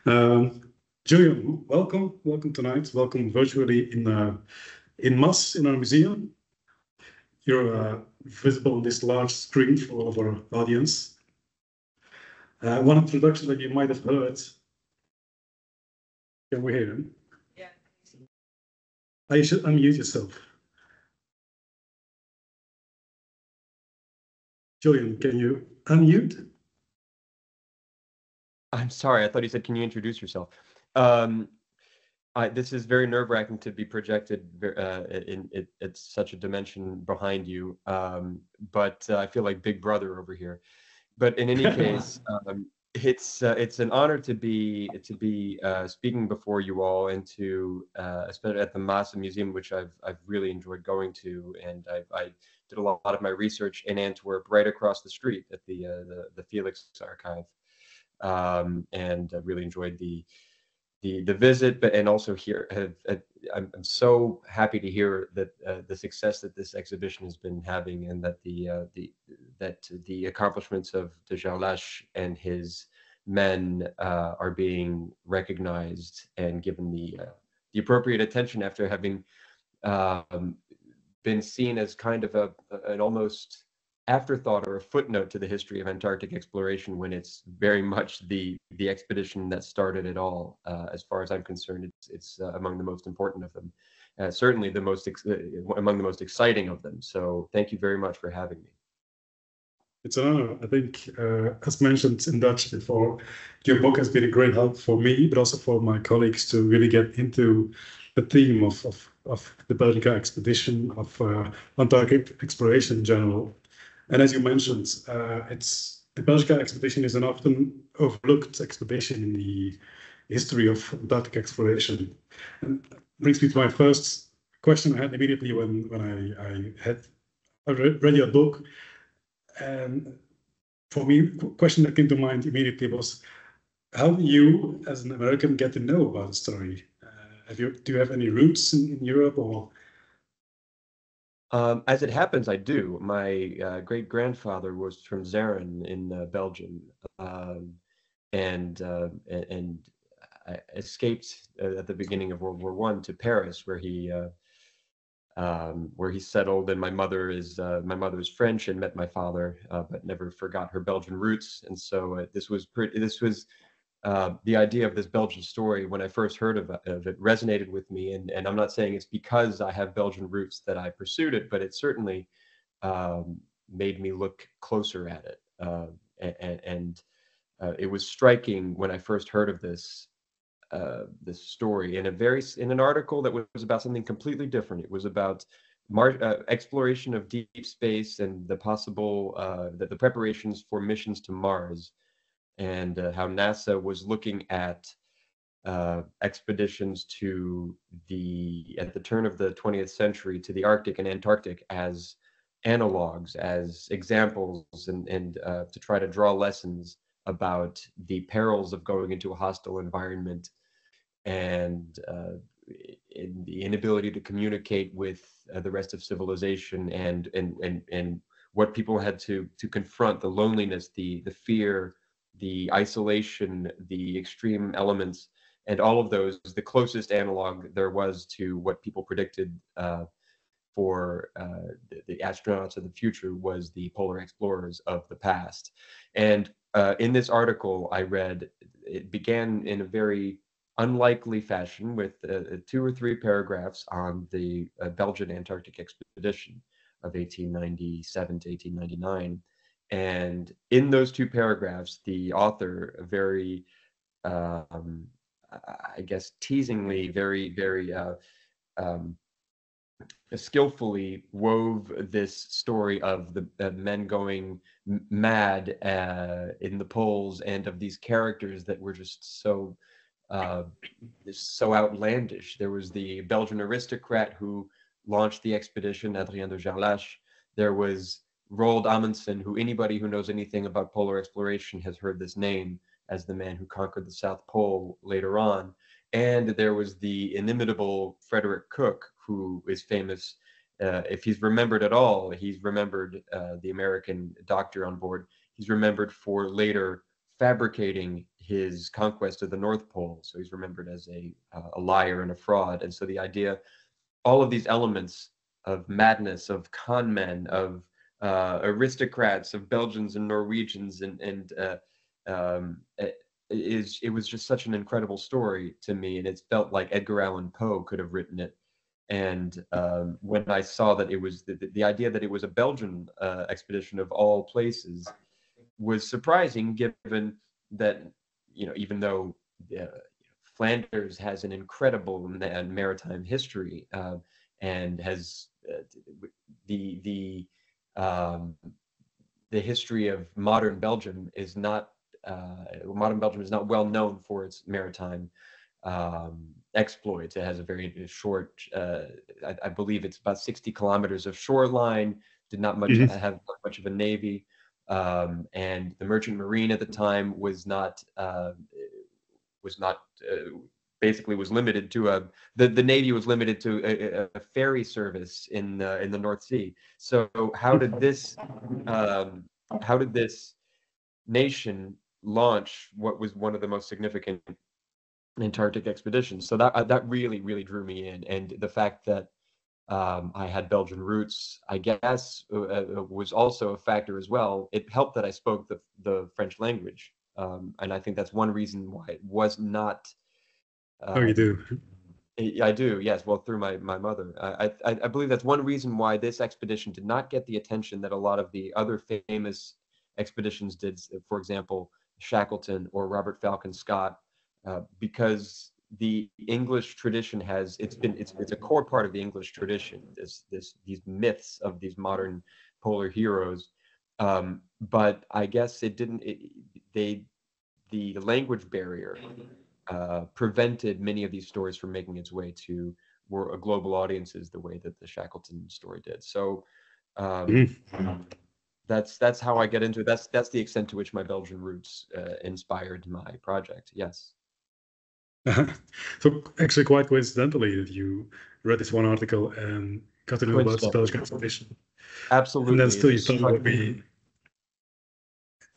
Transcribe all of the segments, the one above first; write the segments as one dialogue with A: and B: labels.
A: Julian, welcome tonight. Welcome virtually in MAS in our museum. You're visible on this large screen for all of our audience. One introduction that you might have heard. Can we hear him?
B: Yeah.
A: You should unmute yourself. Julian, can you unmute?
C: I'm sorry, I thought you said, can you introduce yourself? This is very nerve-wracking to be projected at such a dimension behind you, but I feel like Big Brother over here. But in any case, it's an honor to be speaking before you all and to especially at the MAS Museum, which I've really enjoyed going to, and I did a lot of my research in Antwerp, right across the street at the Felix Archive. And I really enjoyed the visit, but and also here I'm so happy to hear that the success that this exhibition has been having, and that the accomplishments of de Gerlache and his men are being recognized and given the appropriate attention after having been seen as kind of an almost afterthought or a footnote to the history of Antarctic exploration, when it's very much the expedition that started it all. As far as I'm concerned, it's among the most important of them, certainly among the most exciting of them. So thank you very much for having me.
A: It's an honor. I think, as mentioned in Dutch before, your book has been a great help for me, but also for my colleagues to really get into the theme of the Belgica expedition, of Antarctic exploration in general. And as you mentioned, the Belgica expedition is an often overlooked expedition in the history of Antarctic exploration. And brings me to my first question I had immediately when I read your book. And for me, the question that came to mind immediately was, how do you, as an American, get to know about the story? Do you have any roots in Europe, or?
C: As it happens, I do. My great-grandfather was from Zaren in Belgium, and I escaped at the beginning of World War I to Paris, where he settled. And my mother is French and met my father, but never forgot her Belgian roots. And so this was the idea of this Belgian story, when I first heard of it, resonated with me. And I'm not saying it's because I have Belgian roots that I pursued it, but it certainly made me look closer at it. And it was striking when I first heard of this story in an article that was about something completely different. It was about exploration of deep space and the possible the preparations for missions to Mars, and how NASA was looking at expeditions at the turn of the 20th century to the Arctic and Antarctic as analogs, as examples, and to try to draw lessons about the perils of going into a hostile environment, and in the inability to communicate with the rest of civilization, and what people had to confront, the loneliness, the fear, the isolation, the extreme elements, and all of those. The closest analog there was to what people predicted for the astronauts of the future was the polar explorers of the past. And in this article I read, it began in a very unlikely fashion with 2 or 3 paragraphs on the Belgian Antarctic expedition of 1897 to 1899. And in those 2 paragraphs, the author very, I guess, teasingly, very skillfully wove this story of the men going mad in the poles, and of these characters that were just so outlandish. There was the Belgian aristocrat who launched the expedition, Adrien de Gerlache. There was Roald Amundsen, who anybody who knows anything about polar exploration has heard this name as the man who conquered the South Pole later on. And there was the inimitable Frederick Cook, who is famous. If he's remembered at all, he's remembered, the American doctor on board. He's remembered for later fabricating his conquest of the North Pole. So he's remembered as a liar and a fraud. And so the idea, all of these elements of madness, of con men, of aristocrats, of Belgians and Norwegians, it was just such an incredible story to me, and it felt like Edgar Allan Poe could have written it. And when I saw that it was the idea that it was a Belgian expedition of all places was surprising, given that, even though Flanders has an incredible maritime history, and has the history of modern Belgium is not well known for its maritime exploits. It has a very short, I believe it's about 60 kilometers of shoreline, did not much have much of a navy, and the merchant marine at the time was not basically was limited to the navy was limited to a ferry service in the North Sea. So how did this nation launch what was one of the most significant Antarctic expeditions? So that really drew me in, and the fact that I had Belgian roots, I guess, was also a factor as well. It helped that I spoke the French language, and I think that's one reason why it was not.
A: Oh, you do?
C: I do, yes. Well, through my mother. I believe that's one reason why this expedition did not get the attention that a lot of the other famous expeditions did. For example, Shackleton or Robert Falcon Scott, because the English tradition it's a core part of the English tradition. These myths of these modern polar heroes, but I guess it didn't. The language barrier prevented many of these stories from making its way to global audiences the way that the Shackleton story did. So that's how I get into it. That's the extent to which my Belgian roots inspired my project. Yes.
A: So actually, quite coincidentally, that you read this one article and got to know about the Belgian expedition.
C: Absolutely.
A: And then still you thought it would be,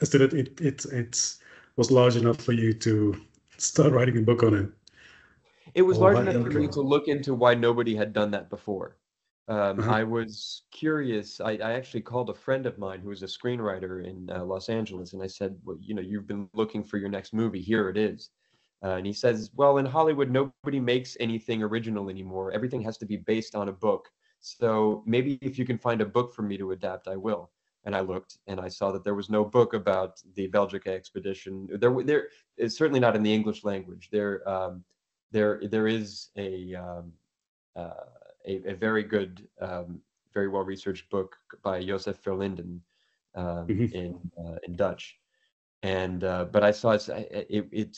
A: still it was large enough for you to start writing a book on it.
C: It was large enough for me to look into why nobody had done that before. I was curious. I actually called a friend of mine who was a screenwriter in Los Angeles, and I said, well, you've been looking for your next movie. Here it is. And he says, well, in Hollywood, nobody makes anything original anymore. Everything has to be based on a book. So maybe if you can find a book for me to adapt, I will. And I looked, and I saw that there was no book about the Belgica expedition. There is certainly not in the English language. There is a very good, very well researched book by Joseph Verlinden in Dutch. And but I saw it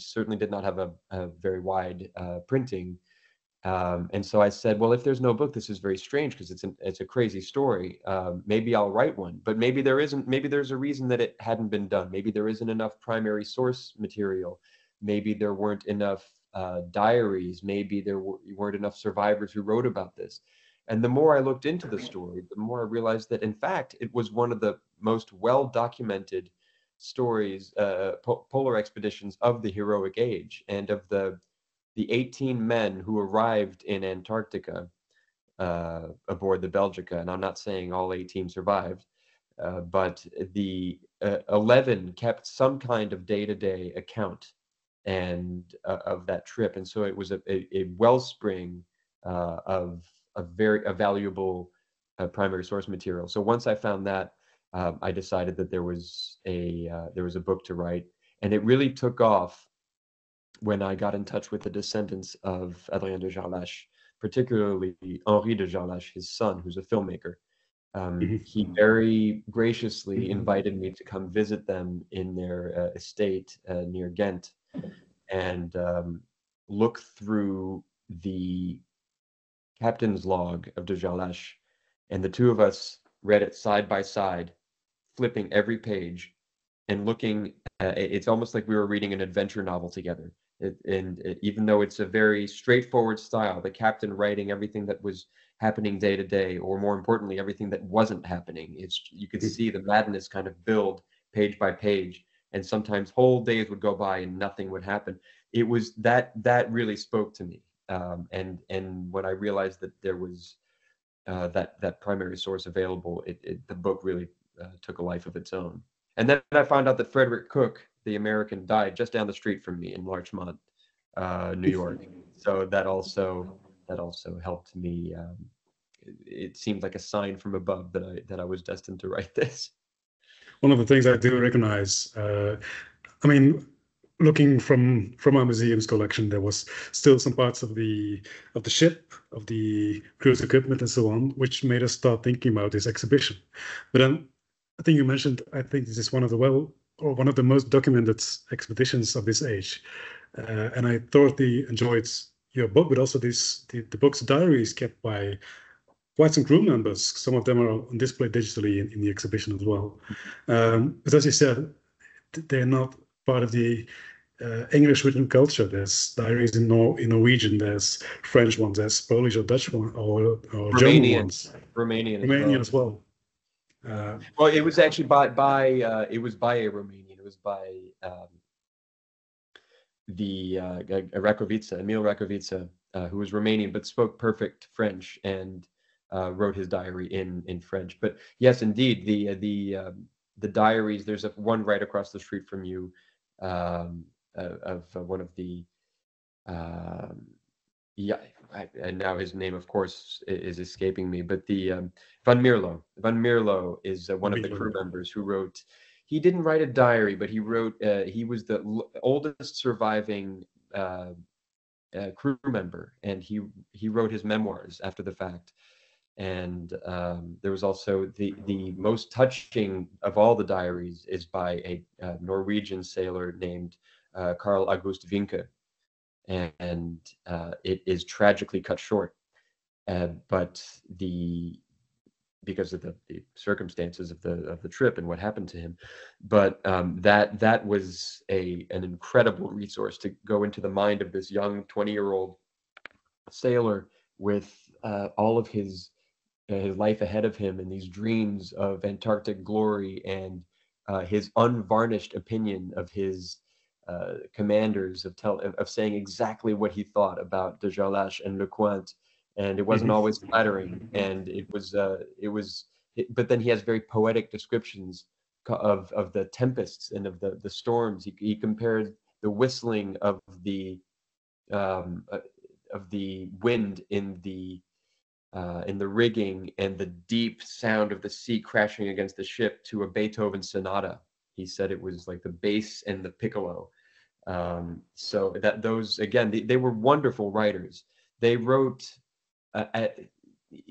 C: certainly did not have a very wide printing, and so I said, well, if there's no book, this is very strange because it's a crazy story. Maybe I'll write one, but maybe there isn't. Maybe there's a reason that it hadn't been done. Maybe there isn't enough primary source material. Maybe there weren't enough diaries. Maybe there weren't enough survivors who wrote about this. And the more I looked into the story, the more I realized that in fact it was one of the most well documented stories, polar expeditions of the heroic age, and of the 18 men who arrived in Antarctica aboard the Belgica. And I'm not saying all 18 survived, but the 11 kept some kind of day-to-day account and of that trip. And so it was a wellspring of a valuable primary source material. So once I found that, I decided that there was a book to write, and it really took off when I got in touch with the descendants of Adrien de Gerlache, particularly Henri de Gerlache, his son, who's a filmmaker. He very graciously invited me to come visit them in their estate near Ghent, and look through the captain's log of de Gerlache, and the two of us read it side by side, flipping every page and looking. It's almost like we were reading an adventure novel together. Even though it's a very straightforward style, the captain writing everything that was happening day to day, or more importantly, everything that wasn't happening. You could see the madness kind of build page by page. and sometimes whole days would go by and nothing would happen. It was that really spoke to me. And when I realized that there was that primary source available, the book really took a life of its own. And then I found out that Frederick Cook, the American, died just down the street from me in Larchmont, New York. So that also helped me. It seemed like a sign from above that I was destined to write this.
A: One of the things I do recognize, I mean, looking from our museum's collection, there was still some parts of the ship, of the cruise equipment, and so on, which made us start thinking about this exhibition. But then, I think you mentioned, I think this is one of the most documented expeditions of this age, and I thoroughly enjoyed your book, but also the book's diaries kept by quite some crew members. Some of them are on display digitally in the exhibition as well. But as you said, they're not part of the English written culture. There's diaries in Norwegian, there's French ones, there's Polish or Dutch ones, or German ones.
C: Romanian
A: as well.
C: Well, it was actually by a Romanian. It was by Emil Rakovica, who was Romanian but spoke perfect French and wrote his diary in French. But yes, indeed, the diaries. There's one right across the street from you, of one of the and now his name, of course, is escaping me. But the Van Mierlo. Van Mierlo is one of the crew members who wrote. He didn't write a diary, but he wrote. He was the oldest surviving crew member, and he wrote his memoirs after the fact. And there was also the most touching of all the diaries is by a Norwegian sailor named Carl August Vinke, and it is tragically cut short, but because of the circumstances of the trip and what happened to him. But that was an incredible resource to go into the mind of this young 20-year-old sailor with all of his life ahead of him and these dreams of Antarctic glory, and his unvarnished opinion of his commanders, of saying exactly what he thought about de Gerlache and Lecointe. And it wasn't always flattering, and but then he has very poetic descriptions of the tempests and of the storms. He compared the whistling of the wind in the rigging and the deep sound of the sea crashing against the ship to a Beethoven sonata. He said it was like the bass and the piccolo. So that those, again, they were wonderful writers. They wrote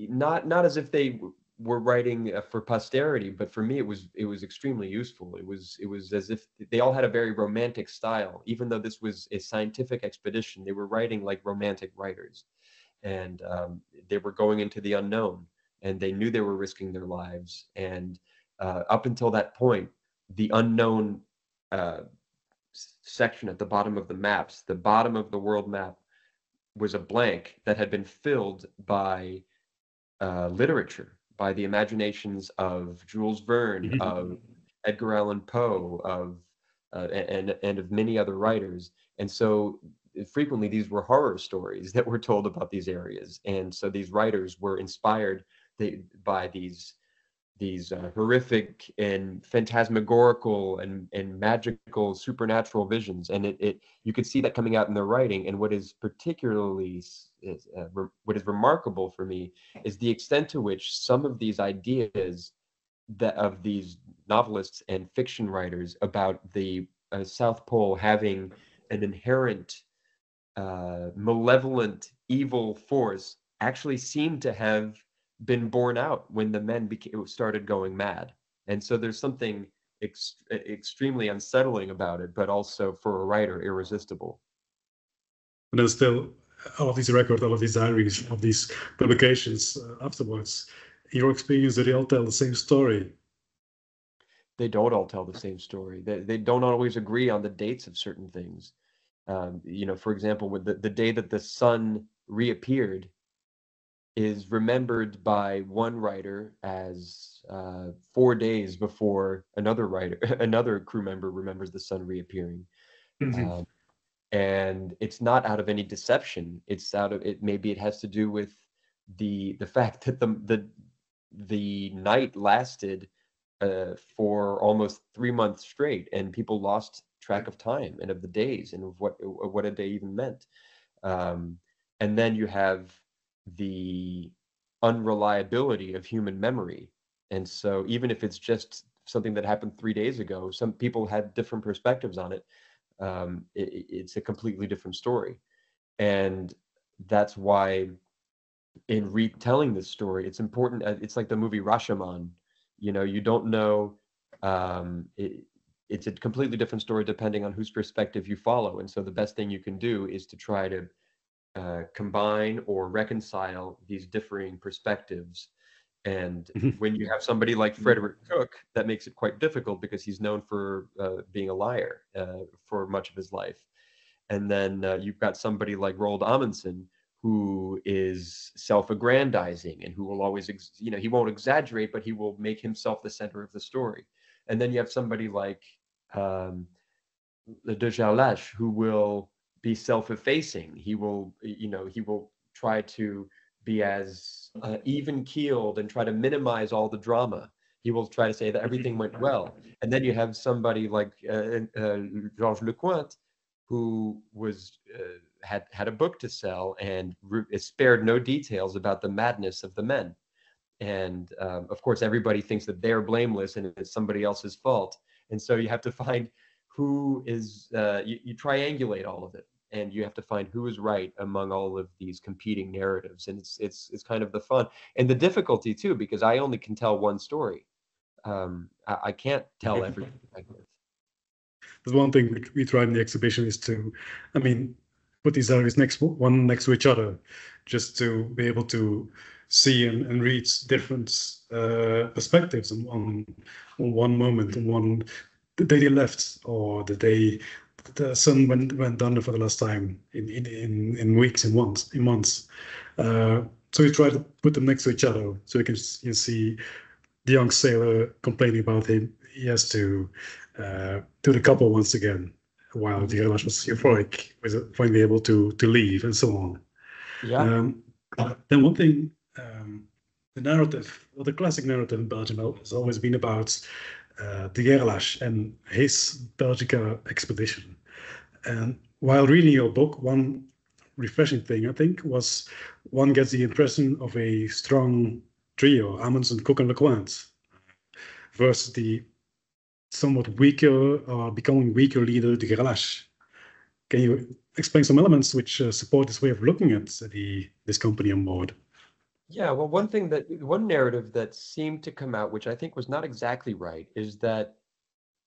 C: not as if they were writing for posterity, but for me it was extremely useful. It was as if they all had a very romantic style. Even though this was a scientific expedition, they were writing like romantic writers. And they were going into the unknown, and they knew they were risking their lives. And up until that point, the unknown section at the bottom of the maps, the bottom of the world map, was a blank that had been filled by literature, by the imaginations of Jules Verne, of Edgar Allan Poe, and of many other writers. And so frequently these were horror stories that were told about these areas, and so these writers were inspired by these horrific and phantasmagorical and magical supernatural visions. And you could see that coming out in their writing. And what is particularly what is remarkable for me is the extent to which some of these ideas of these novelists and fiction writers about the South Pole having an inherent malevolent evil force actually seemed to have been borne out when the men started going mad. And so there's something extremely unsettling about it, but also for a writer irresistible.
A: And then still, all of these records, all of these diaries, all of these publications afterwards, in your experience, do they all tell the same story?
C: They don't all tell the same story. They don't always agree on the dates of certain things. For example, with the day that the sun reappeared, is remembered by one writer as 4 days before another writer, another crew member remembers the sun reappearing.
A: Mhm.
C: And it's not out of any deception. It's out of it. Maybe it has to do with the fact that the night lasted for almost 3 months straight, and people lost track of time and of the days and of what a day even meant. Um, and then you have the unreliability of human memory. And so even if it's just something that happened 3 days ago, some people had different perspectives on it. It's a completely different story. And that's why in retelling this story, it's important. It's like the movie Rashomon. You know, you don't know. It's a completely different story depending on whose perspective you follow. And so the best thing you can do is to try to combine or reconcile these differing perspectives. And
A: Mhm.
C: when you have somebody like Frederick Cook, that makes it quite difficult because he's known for being a liar for much of his life. And then you've got somebody like Roald Amundsen, who is self-aggrandizing and who will always, he won't exaggerate, but he will make himself the center of the story. And then you have somebody like um, de Jarlache, who will be self-effacing. He will try to be as even keeled and try to minimize all the drama. He will try to say that everything went well. And then you have somebody like Georges Lecointe, who had a book to sell and spared no details about the madness of the men. And of course, everybody thinks that they're blameless and it's somebody else's fault. And so you have to find who is, you triangulate all of it, and you have to find who is right among all of these competing narratives. And it's kind of the fun and the difficulty too, because I only can tell one story. I can't tell every perspective.
A: There's one thing we tried in the exhibition is to, I mean, put these areas one next to each other, just to be able to see and read different perspectives on one moment, on one the day they left, or the day the sun went under for the last time in weeks, in months. So we try to put them next to each other so you see the young sailor complaining about him. He has to the couple once again, while the
C: Mhm.
A: other was euphoric with finally able to leave and so on.
C: Yeah.
A: Um, then one thing, the narrative, well, the classic narrative in Belgium has always been about de Gerlache and his Belgica expedition. And while reading your book, one refreshing thing I think was one gets the impression of a strong trio, Amundsen, Cook, and Lecointe, versus the somewhat weaker or becoming weaker leader, de Gerlache. Can you explain some elements which support this way of looking at this company on board?
C: Yeah, well, one narrative that seemed to come out, which I think was not exactly right, is that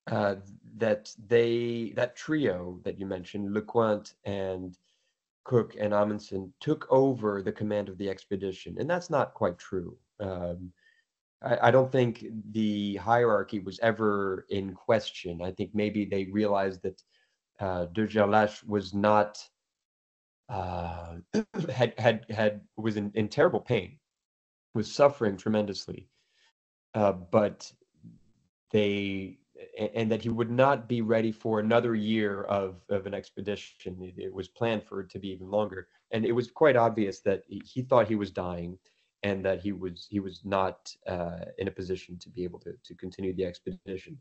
C: uh, that trio that you mentioned, Lecointe and Cook and Amundsen, took over the command of the expedition, and that's not quite true. I don't think the hierarchy was ever in question. I think maybe they realized that de Gerlache was not uh, was in terrible pain, was suffering tremendously, but they and that he would not be ready for another year of an expedition. It was planned for it to be even longer, and it was quite obvious that he thought he was dying, and that he was not in a position to be able to continue the expedition.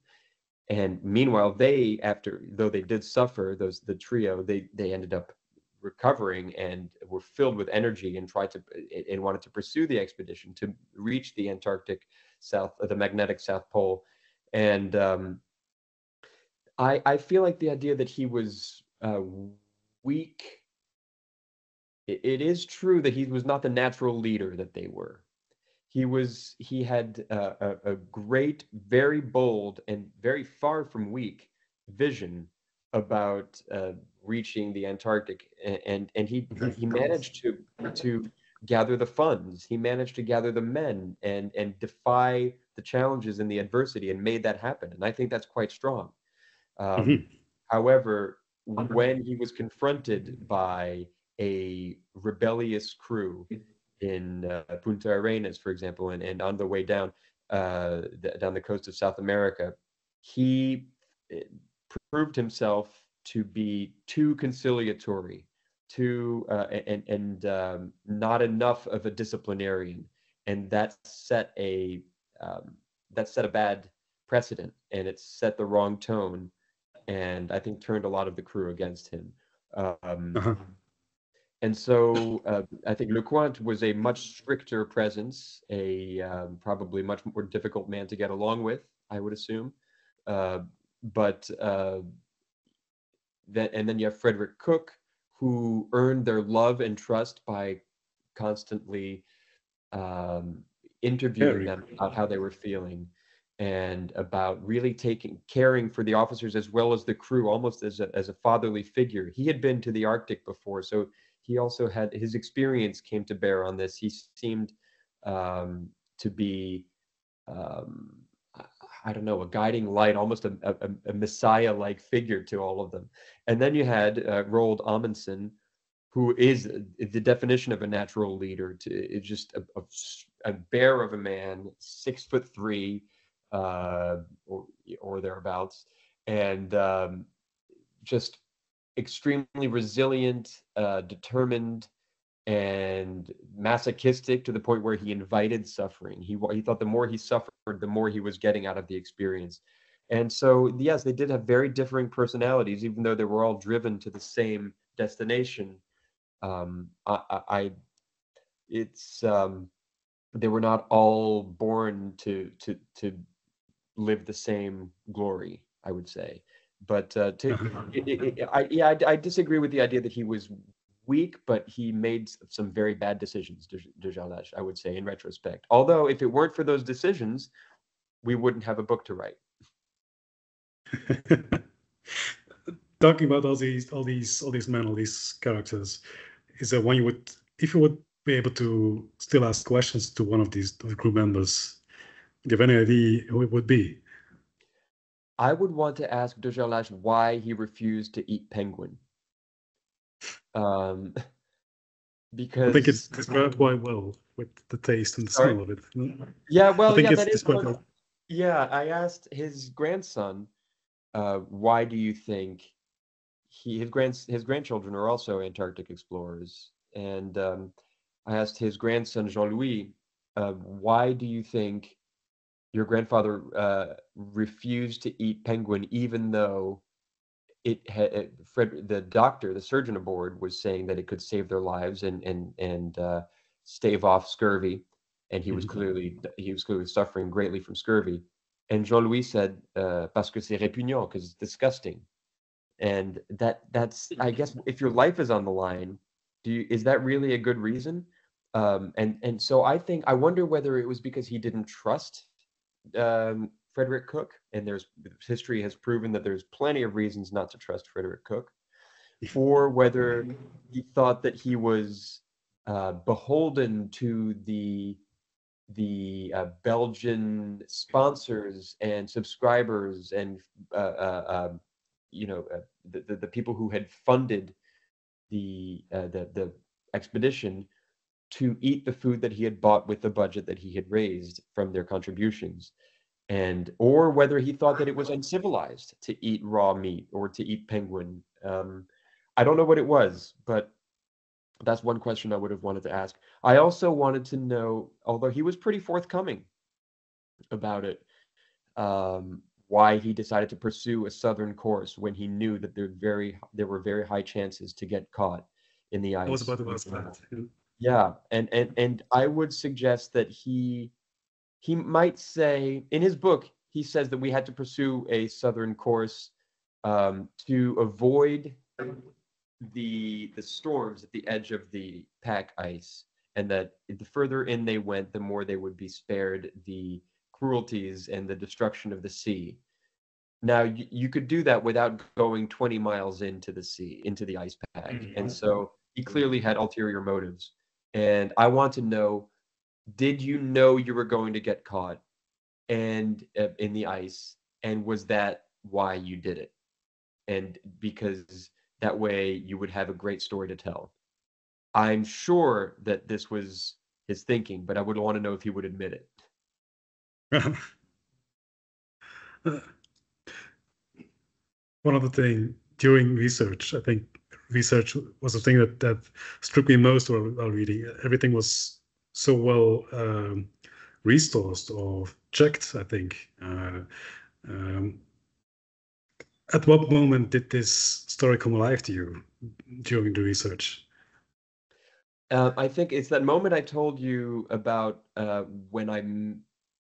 C: And meanwhile, after though they did suffer, the trio, they ended up recovering and were filled with energy and wanted to pursue the expedition to reach the Antarctic the magnetic South Pole. And I feel like the idea that he was weak. It is true that he was not the natural leader that they were. He had a great, very bold, and very far from weak vision about reaching the Antarctic, and he managed to gather the funds. He managed to gather the men and defy the challenges and the adversity, and made that happen. And I think that's quite strong. Um,
A: Mhm.
C: However, when he was confronted by a rebellious crew, in Punta Arenas, for example, and on the way down down the coast of South America, he proved himself to be too conciliatory, too not enough of a disciplinarian, and that set a bad precedent, and it set the wrong tone, and I think turned a lot of the crew against him.
A: Uh-huh.
C: And so I think Lecointe was a much stricter presence, a probably much more difficult man to get along with, I would assume. But and then you have Frederick Cook, who earned their love and trust by constantly interviewing them about how they were feeling, and about really caring for the officers as well as the crew, almost as a fatherly figure. He had been to the Arctic before, so he also had his experience came to bear on this. He seemed to be, I don't know, a guiding light, almost a messiah-like figure to all of them. And then you had Roald Amundsen, who is the definition of a natural leader. It's just a bear of a man, 6'3", or thereabouts, and just extremely resilient, determined, and masochistic to the point where he invited suffering. He thought the more he suffered, the more he was getting out of the experience. And so, yes, they did have very differing personalities, even though they were all driven to the same destination. They were not all born to live the same glory, I would say. But I disagree with the idea that he was weak, but he made some very bad decisions, de Gerlache, I would say, in retrospect. Although, if it weren't for those decisions, we wouldn't have a book to write.
A: Talking about all these men, all these characters, is that when if you would be able to still ask questions to one of these crew members, do you have any idea who it would be?
C: I would want to ask de Gerlache why he refused to eat penguin. Because
A: I think it's described quite well with the taste and the smell of it.
C: Yeah, well,
A: I think
C: that is
A: described well.
C: Yeah, I asked his grandson, why do you think his grandchildren are also Antarctic explorers, and I asked his grandson Jean-Louis, why do you think your grandfather refused to eat penguin, even though the surgeon aboard, was saying that it could save their lives and stave off scurvy, and he was clearly suffering greatly from scurvy. And Jean-Louis said, "Parce que c'est répugnant," because it's disgusting. And that's, I guess, if your life is on the line, is that really a good reason? And so I wonder whether it was because he didn't trust Frederick Cook, and history has proven that there's plenty of reasons not to trust Frederick Cook, or whether he thought that he was beholden to the Belgian sponsors and subscribers and the people who had funded the expedition to eat the food that he had bought with the budget that he had raised from their contributions, or whether he thought that it was uncivilized to eat raw meat or to eat penguin. I don't know what it was, but that's one question I would have wanted to ask. I also wanted to know, although he was pretty forthcoming about it, why he decided to pursue a southern course when he knew that there were very high chances to get caught in the ice.
A: I was about to ask that.
C: Yeah, and I would suggest that he might say, in his book, he says that we had to pursue a southern course to avoid the storms at the edge of the pack ice, and that the further in they went, the more they would be spared the cruelties and the destruction of the sea. Now, you could do that without going 20 miles into the sea, into the ice pack. And so he clearly had ulterior motives. And I want to know, did you know you were going to get caught and in the ice? And was that why you did it? And because that way you would have a great story to tell. I'm sure that this was his thinking, but I would want to know if he would admit it.
A: One other thing during research, I think research was the thing that struck me most while reading. Everything was so well resourced or checked, I think. Um, at what moment did this story come alive to you during the research?
C: I think it's that moment I told you about when I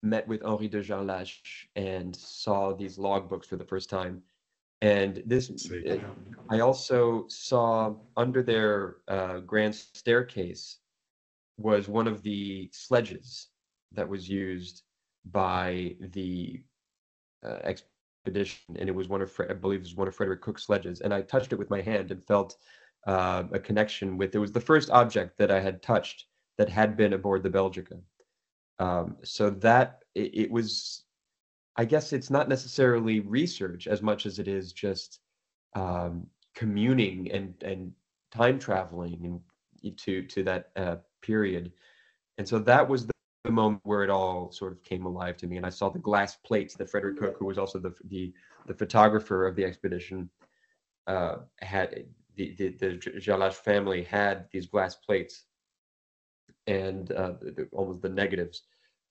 C: met with Henri de Gerlache and saw these logbooks for the first time. And this, I also saw under their grand staircase was one of the sledges that was used by the expedition, and it was one of, I believe, it was one of Frederick Cook's sledges. And I touched it with my hand and felt a connection with. It was the first object that I had touched that had been aboard the Belgica. So that it was. I guess it's not necessarily research as much as it is just communing and time traveling and to that period. And so that was the moment where it all sort of came alive to me. And I saw the glass plates that Frederick Cook, who was also the photographer of the expedition, had. The Gerlache family had these glass plates and almost the negatives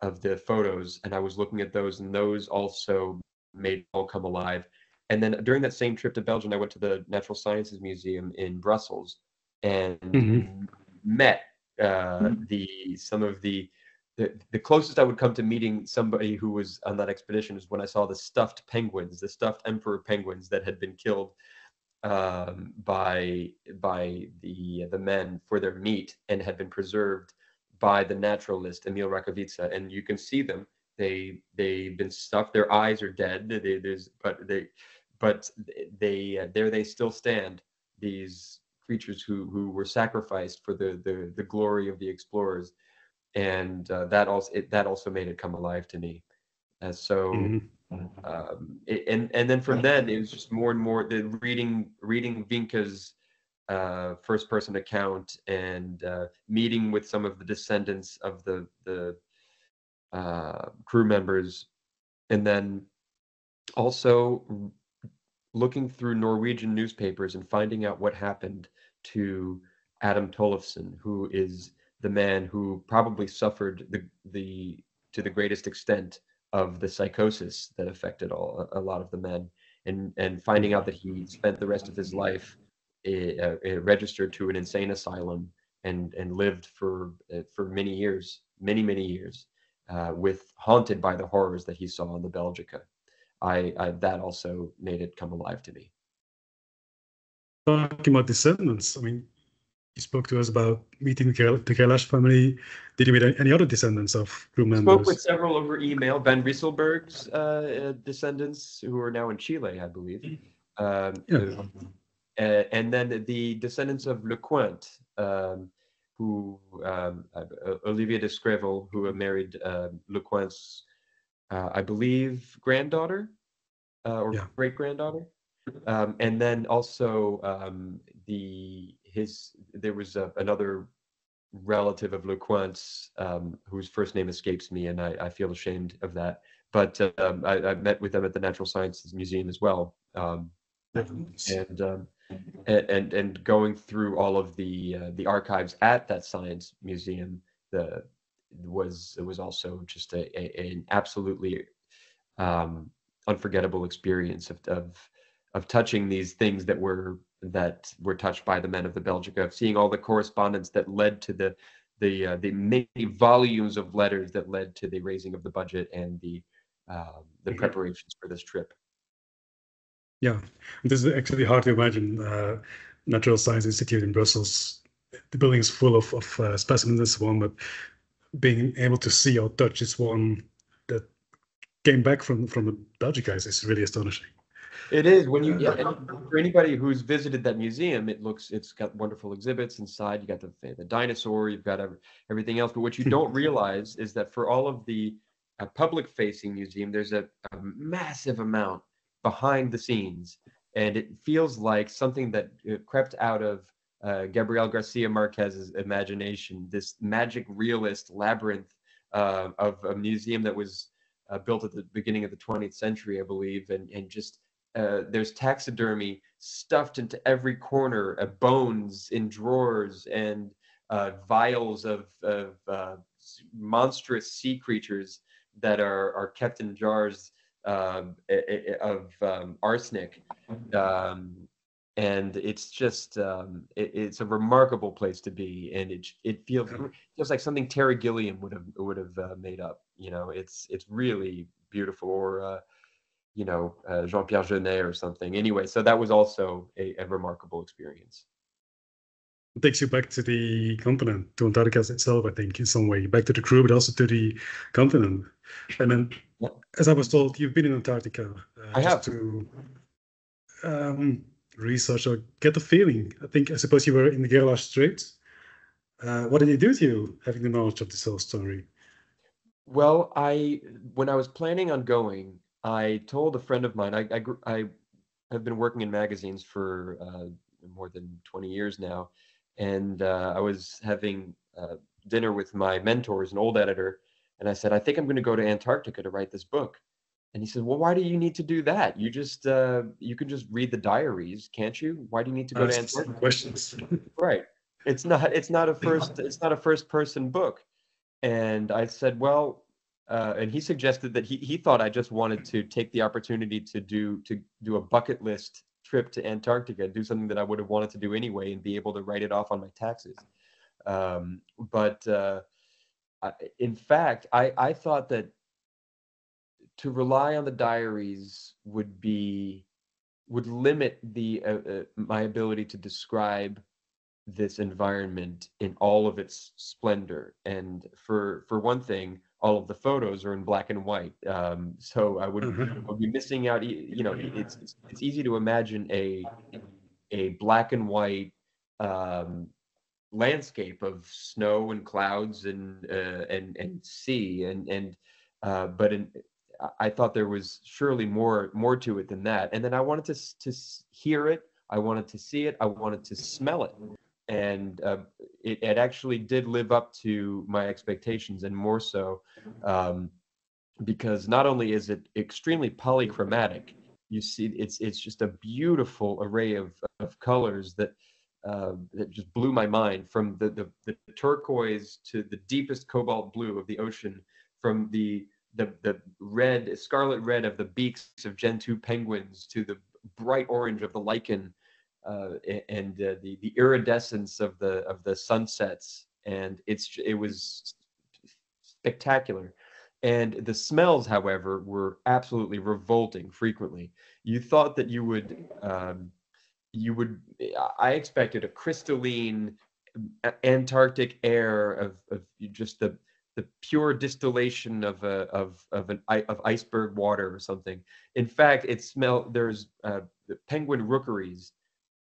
C: of the photos, and I was looking at those, and those also made it all come alive. And then during that same trip to Belgium, I went to the Natural Sciences Museum in Brussels and met some of the closest I would come to meeting somebody who was on that expedition is when I saw the stuffed penguins, the stuffed emperor penguins that had been killed by the men for their meat and had been preserved by the naturalist Emil Rakovica, and you can see them. They've been stuffed. Their eyes are dead. But there they still stand. These creatures who were sacrificed for the glory of the explorers, and that also made it come alive to me. So. And then from then it was just more and more the reading Vinca's first person account and meeting with some of the descendants of the crew members, and then also looking through Norwegian newspapers and finding out what happened to Adam Tollefsen, who is the man who probably suffered to the greatest extent of the psychosis that affected a lot of the men, and finding out that he spent the rest of his life registered to an insane asylum and lived for many years, many years, haunted by the horrors that he saw on the Belgica. That also made it come alive to me.
A: Talking about descendants, I mean, you spoke to us about meeting the Gerlache family. Did you meet any other descendants of crew members?
C: Spoke with several over email. Van Rieselberg's descendants, who are now in Chile, I believe. And then the descendants of Lecointe, who Olivier de Screvel, who married Lecointe's, I believe, granddaughter or great granddaughter. And then also there was another relative of Lecointe's whose first name escapes me, and I feel ashamed of that. But I met with them at the Natural Sciences Museum as well, and going through all of the archives at that science museum, it was also just an absolutely unforgettable experience of touching these things that were touched by the men of the Belgica, of seeing all the correspondence that led to the many volumes of letters that led to the raising of the budget and the preparations for this trip.
A: Yeah, this is actually hard to imagine. Natural Science Institute in Brussels, the building is full of specimens and so on, but being able to see or touch this one that came back from the Belgica is really astonishing.
C: It is. When you and for anybody who's visited that museum, it's got wonderful exhibits inside. You got the dinosaur, you've got everything else. But what you don't realize is that for all of the public-facing museum, there's a massive amount behind the scenes, and it feels like something that crept out of Gabriel Garcia Marquez's imagination, this magic realist labyrinth of a museum that was built at the beginning of the 20th century, I believe, and just there's taxidermy stuffed into every corner, bones in drawers, and vials of monstrous sea creatures that are kept in jars of arsenic. And it's just it's a remarkable place to be, and it feels like something Terry Gilliam would have made up. You know, it's really beautiful, or Jean-Pierre Jeunet or something. Anyway, so that was also a remarkable experience.
A: It takes you back to the continent, to Antarctica itself, I think, in some way, back to the crew, but also to the continent. And then, as I was told, you've been in Antarctica
C: I have
A: to research or get the feeling. I suppose you were in the Gerlache Straits. What did it do to you, having the knowledge of this whole story?
C: Well, when I was planning on going, I told a friend of mine. I have been working in magazines for more than 20 years now, and I was having dinner with my mentors, an old editor, and I said, I think I'm going to go to Antarctica to write this book. And he said, well, why do you need to do that? You can just read the diaries, can't you? Why do you need to go to Antarctica?
A: Questions.
C: Right. It's not a first person book. And I said, well, and he suggested that he thought I just wanted to take the opportunity to do a bucket list trip to Antarctica, do something that I would have wanted to do anyway, and be able to write it off on my taxes. But in fact, I thought that to rely on the diaries would limit my ability to describe this environment in all of its splendor. And for one thing, all of the photos are in black and white. So I would be missing out. You know, it's easy to imagine a black and white landscape of snow and clouds and sea but I thought there was surely more to it than that. And then I wanted to hear it. I wanted to see it. I wanted to smell it. And it actually did live up to my expectations, and more so, because not only is it extremely polychromatic, you see it's just a beautiful array of colors that just blew my mind, from the turquoise to the deepest cobalt blue of the ocean, from the scarlet red of the beaks of Gentoo penguins to the bright orange of the lichen, and the iridescence of the sunsets, and it was spectacular. And the smells, however, were absolutely revolting frequently. You thought that I expected a crystalline Antarctic air of just the pure distillation of iceberg water or something. In fact, there's the penguin rookeries,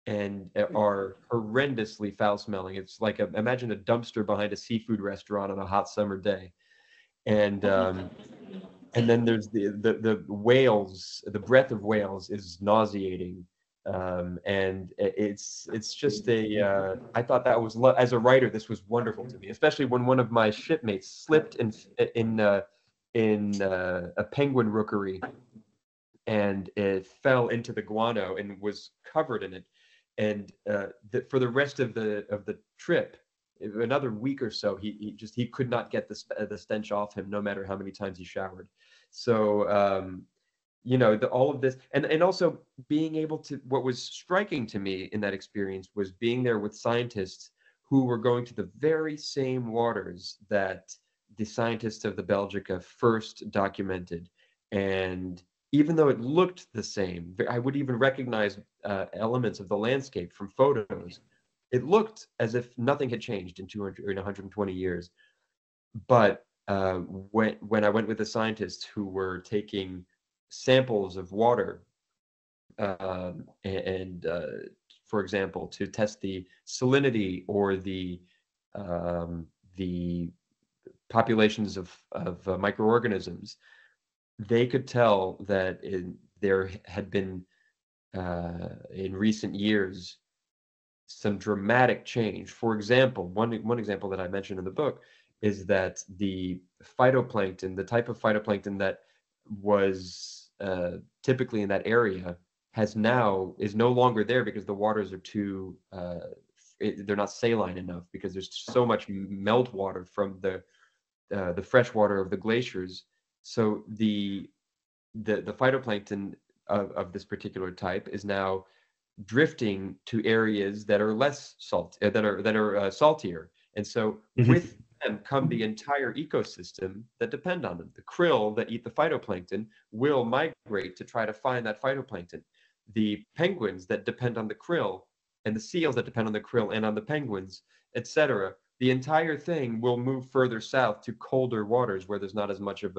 C: and are horrendously foul smelling. It's like imagine a dumpster behind a seafood restaurant on a hot summer day. And then there's the whales. The breath of whales is nauseating. And it's just I thought that was, as a writer, this was wonderful to me, especially when one of my shipmates slipped in a penguin rookery, and it fell into the guano and was covered in it. And for the rest of the trip, another week or so, he could not get the stench off him, no matter how many times he showered. So all of this, and also being able to, what was striking to me in that experience was being there with scientists who were going to the very same waters that the scientists of the Belgica first documented. And even though it looked the same, I would even recognize elements of the landscape from photos. It looked as if nothing had changed in 120 years. But when I went with the scientists who were taking samples of water, for example, to test the salinity or the populations of microorganisms, they could tell that there had been in recent years some dramatic change. For example, one example that I mentioned in the book is that the phytoplankton, the type of phytoplankton that was typically in that area, is no longer there because the waters are too they're not saline enough, because there's so much meltwater from the fresh water of the glaciers. So the phytoplankton of this particular type is now drifting to areas that are less salt, that are saltier, and so with them come the entire ecosystem that depend on them. The krill that eat the phytoplankton will migrate to try to find that phytoplankton. The penguins that depend on the krill, and the seals that depend on the krill and on the penguins, etc. The entire thing will move further south to colder waters where there's not as much of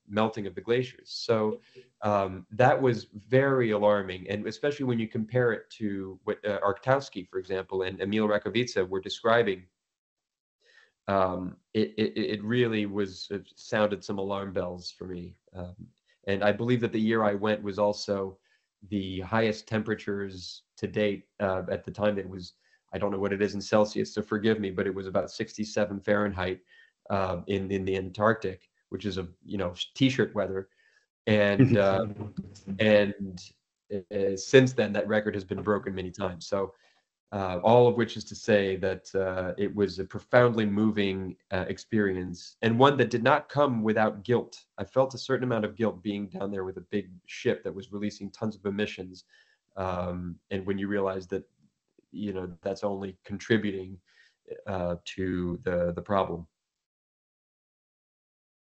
C: melting of the glaciers. So that was very alarming, and especially when you compare it to what Arctowski, for example, and Emil Rakovica were describing. It really sounded some alarm bells for me. And I believe that the year I went was also the highest temperatures to date. At the time, it was, I don't know what it is in Celsius, so forgive me, but it was about 67 Fahrenheit in the Antarctic, which is t-shirt weather. And since then, that record has been broken many times. So all of which is to say that it was a profoundly moving experience, and one that did not come without guilt. I felt a certain amount of guilt being down there with a big ship that was releasing tons of emissions. And when you realize that, that's only contributing to the problem.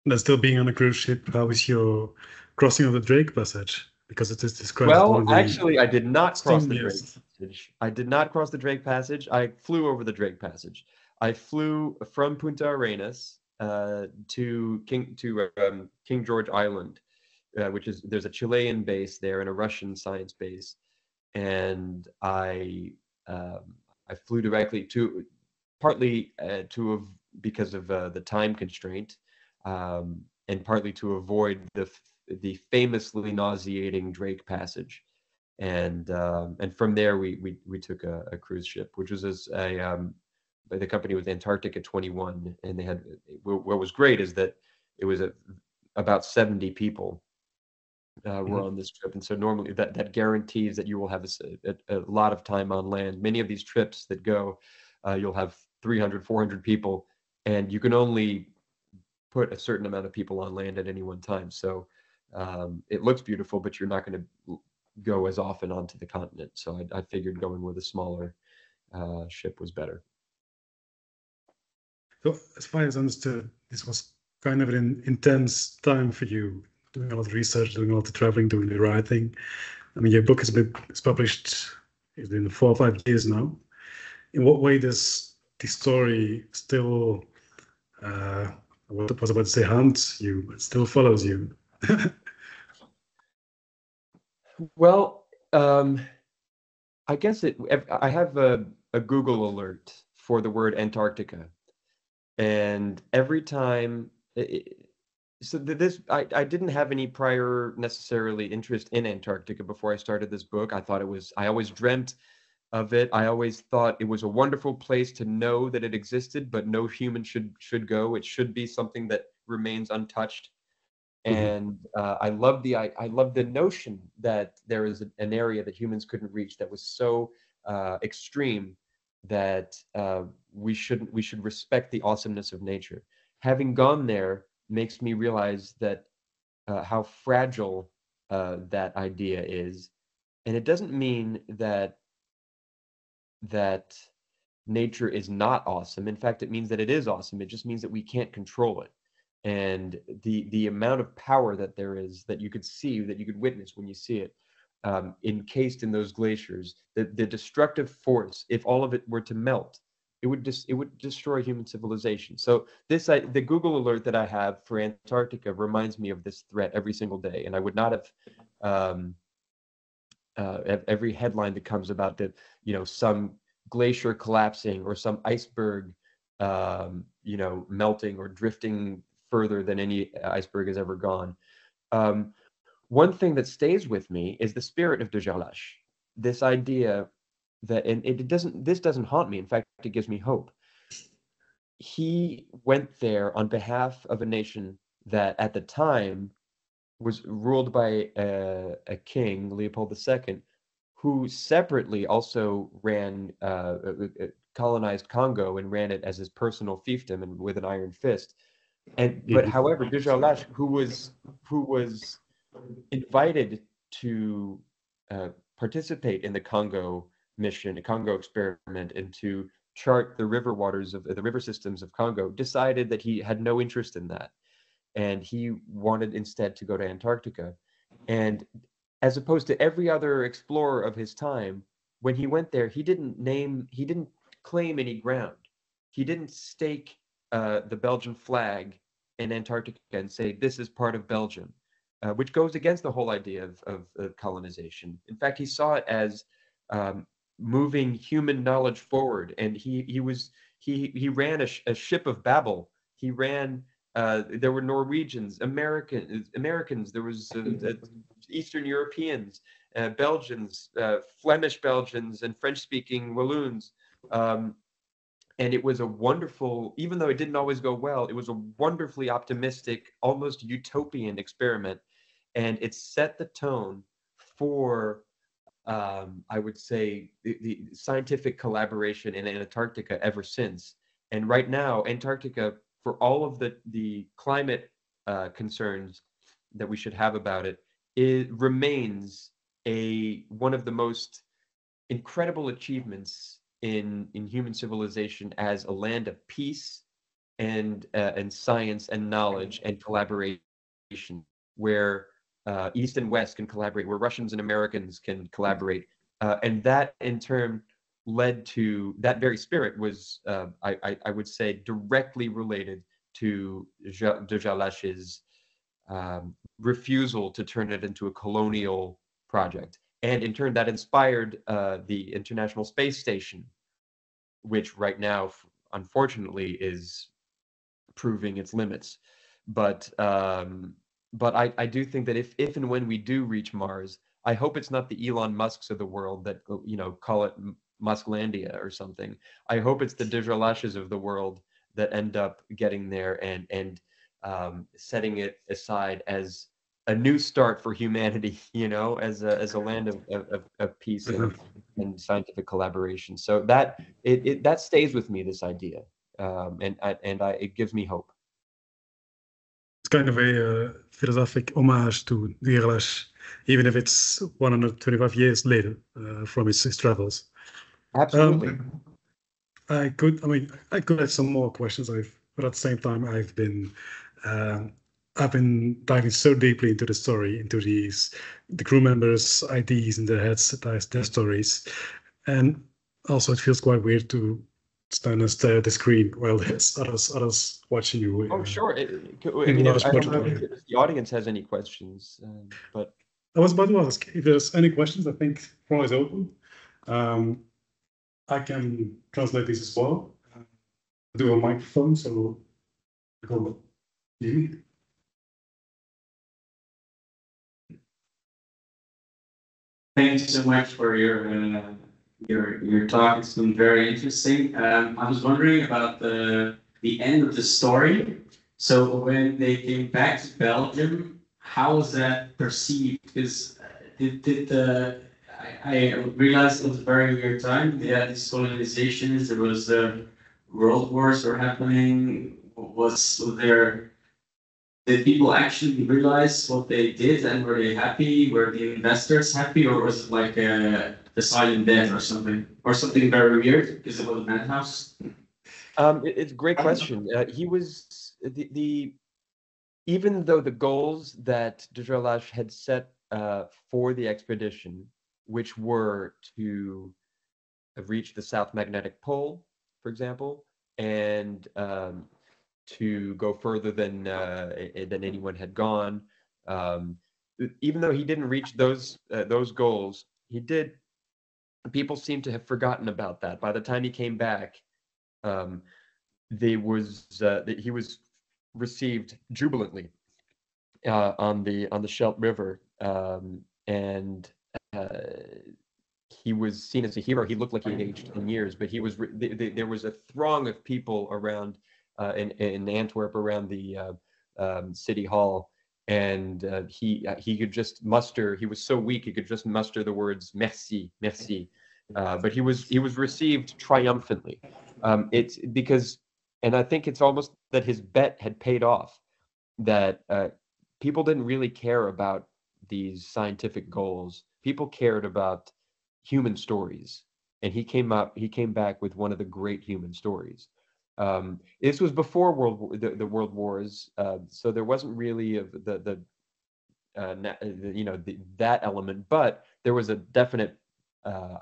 A: And still being on a cruise ship, how is your crossing of the Drake Passage? Because it is described.
C: Well, actually, I did not cross the Drake Passage. I did not cross the Drake Passage. I flew over the Drake Passage. I flew from Punta Arenas to King George Island, there's a Chilean base there and a Russian science base, and I flew directly partly because of the time constraint, and partly to avoid the famously nauseating Drake Passage, and from there we took a cruise ship, which was the company was Antarctica 21, and they had, what was great is that it was about 70 people were on this trip, and so normally that guarantees that you will have a lot of time on land. Many of these trips that go, you'll have 300, 400 people, and you can only put a certain amount of people on land at any one time. So it looks beautiful, but you're not going to go as often onto the continent. So I figured going with a smaller ship was better.
A: So as far as I understood, this was kind of an intense time for you, doing a lot of research, doing a lot of traveling, doing the writing. I mean, your book it's published in 4 or 5 years now. In what way does the story still, what I was about to say, haunts you, but still follows you?
C: Well, I guess I have a Google alert for the word Antarctica, and every time, I didn't have any prior necessarily interest in Antarctica before I started this book. I always dreamt of it. I always thought it was a wonderful place to know that it existed, but no human should go. It should be something that remains untouched. And I love the notion that there is an area that humans couldn't reach that was so extreme that we should respect the awesomeness of nature. Having gone there makes me realize that how fragile that idea is, and it doesn't mean that nature is not awesome. In fact, it means that it is awesome. It just means that we can't control it. And the amount of power that there is, that you could see, that you could witness when you see it, encased in those glaciers, the destructive force, if all of it were to melt, it would destroy human civilization. So the Google alert that I have for Antarctica reminds me of this threat every single day, and I would not have every headline that comes about some glacier collapsing or some iceberg melting or drifting further than any iceberg has ever gone. One thing that stays with me is the spirit of de Gerlache. this idea that, and this doesn't haunt me. In fact, it gives me hope. He went there on behalf of a nation that at the time was ruled by a king, Leopold II, who separately also ran colonized Congo and ran it as his personal fiefdom and with an iron fist. But however, Dujardin, who was invited to participate in the Congo mission, the Congo experiment, and to chart the river waters of the river systems of Congo, decided that he had no interest in that, and he wanted instead to go to Antarctica. And as opposed to every other explorer of his time, when he went there, he didn't claim any ground. He didn't stake the Belgian flag in Antarctica and say, this is part of Belgium, which goes against the whole idea of colonization. In fact, he saw it as moving human knowledge forward, and he ran a ship of Babel. He ran. There were Norwegians, Americans. There was Eastern Europeans, Belgians, Flemish Belgians, and French-speaking Walloons. And it was a wonderful, even though it didn't always go well, it was a wonderfully optimistic, almost utopian experiment. And it set the tone for, I would say, the scientific collaboration in Antarctica ever since. And right now, Antarctica, for all of the climate concerns that we should have about it, it remains one of the most incredible achievements in human civilization as a land of peace and science and knowledge and collaboration, where East and West can collaborate, where Russians and Americans can collaborate, and that in turn led to that very spirit was, I would say, directly related to de Gerlach's refusal to turn it into a colonial project. And in turn, that inspired the International Space Station, which right now, unfortunately, is proving its limits. But I do think that if and when we do reach Mars, I hope it's not the Elon Musks of the world that, call it Musklandia or something. I hope it's the de Gerlaches of the world that end up getting there and setting it aside as a new start for humanity, as a land of peace and scientific collaboration. So that that stays with me, this idea, and it gives me hope.
A: It's kind of a philosophic homage to Gerlach, even if it's 125 years later from his travels.
C: Absolutely.
A: I could have some more questions, but at the same time, I've been diving so deeply into the story, into the crew members' ideas in their heads, their stories, and also it feels quite weird to stand and stare at the screen while there's others watching you.
C: Oh, sure. I don't know if the audience has any questions, but
A: I was about to ask if there's any questions. I think the floor is open. I can translate this as well. I do a microphone, so go.
B: Thank you so much for your talk. It's been very interesting. I was wondering about the end of the story. So when they came back to Belgium, how was that perceived? Because I realized it was a very weird time. They had these colonizations. There was world wars were happening. Did people actually realize what they did, and were they happy? Were the investors happy, or was it like the silent death or something very weird because it was a Madhouse?
C: It's a great question. He was even though the goals that de Gerlach had set for the expedition, which were to reach the South Magnetic Pole, for example, and to go further than anyone had gone. Even though he didn't reach those goals, people seem to have forgotten about that. By the time he came back, he was received jubilantly on the Scheldt River, and he was seen as a hero. He looked like he had aged 10 years, but he was there was a throng of people around in Antwerp around the city hall, and he could just muster. He was so weak he could just muster the words "merci, merci," but he was received triumphantly. It's because, and I think it's almost that his bet had paid off. That people didn't really care about these scientific goals. People cared about human stories, and he came back with one of the great human stories. This was before the World Wars, so there wasn't really that element, but there was a definite,